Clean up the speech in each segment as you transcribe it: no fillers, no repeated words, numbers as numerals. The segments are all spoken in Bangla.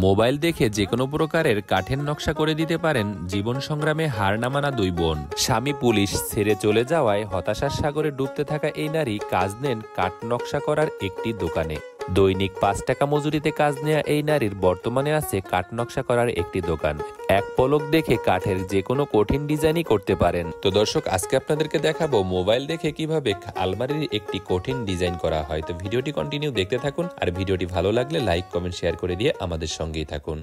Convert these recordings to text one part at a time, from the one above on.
মোবাইল দেখে যে কোনো প্রকারের কাঠের নকশা করে দিতে পারেন জীবন সংগ্রামে হার না মানা দুই বোন। স্বামী পুলিশ ছেড়ে চলে যাওয়ায় হতাশার সাগরে ডুবতে থাকা এই নারী কাজ নেন কাঠ নকশা করার একটি দোকানে। দৈনিক ৫ টাকা মজুরিতে কাজ নেয়া এই নারীর বর্তমানে আছে কাঠ নকশা করার একটি দোকান। এক পলক দেখে কাঠের যে কোনো কঠিন ডিজাইনই করতে পারেন। তো দর্শক, আজকে আপনাদেরকে দেখাবো মোবাইল দেখে কিভাবে আলমারির একটি কঠিন ডিজাইন করা হয়। তো ভিডিওটি কন্টিনিউ দেখতে থাকুন, আর ভিডিওটি ভালো লাগলে লাইক কমেন্ট শেয়ার করে দিয়ে আমাদের সঙ্গেই থাকুন।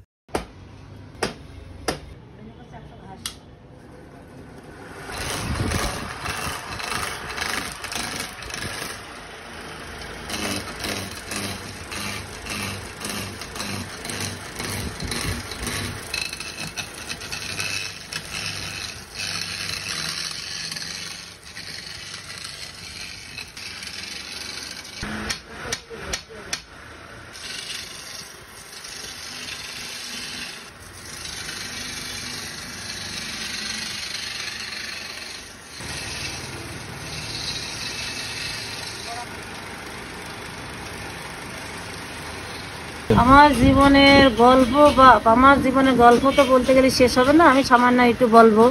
আমার জীবনের গল্প বা আমার জীবনের গল্প তো বলতে গেলে শেষ হবে না। আমি সামান্য একটু বলবো,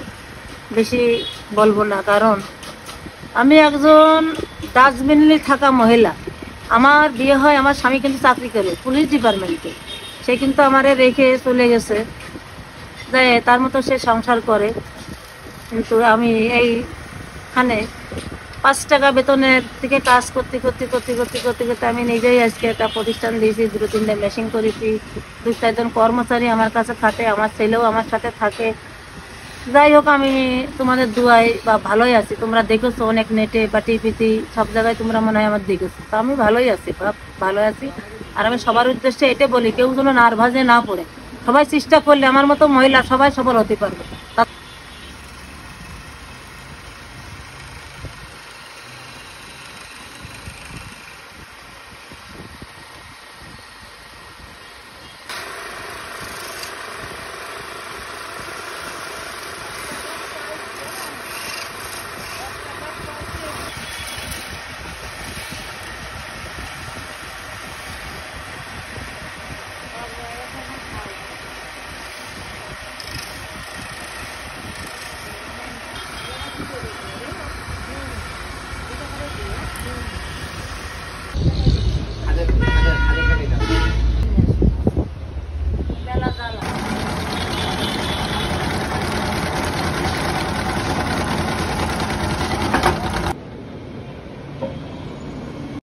বেশি বলবো না, কারণ আমি একজন ডাস্টবিনে থাকা মহিলা। আমার বিয়ে হয়, আমার স্বামী কিন্তু চাকরি করে পুলিশ ডিপার্টমেন্টে। সে কিন্তু আমারে রেখে চলে গেছে, তার মতো সে সংসার করে। কিন্তু আমি এইখানে ৫ টাকা বেতনের থেকে কাজ করতে আমি নিজেই আজকে একটা প্রতিষ্ঠান দিয়েছি। ২-৩টে মেশিন করেছি, ২-৪জন কর্মচারী আমার কাছে থাকে, আমার ছেলেও আমার সাথে থাকে। যাই হোক, আমি তোমাদের দুয়ায় বা ভালোই আছি। তোমরা দেখেছো অনেক নেটে বা টিভিতে সব জায়গায় তোমরা মনে হয় আমার দেখেছো। তো আমি ভালোই আছি, ভালো আছি। আর আমি সবার উদ্দেশ্যে এটা বলি, কেউ যেন নার্ভাসে না পড়ে। সবাই চেষ্টা করলে আমার মতো মহিলা সবাই সফল হতে পারবে।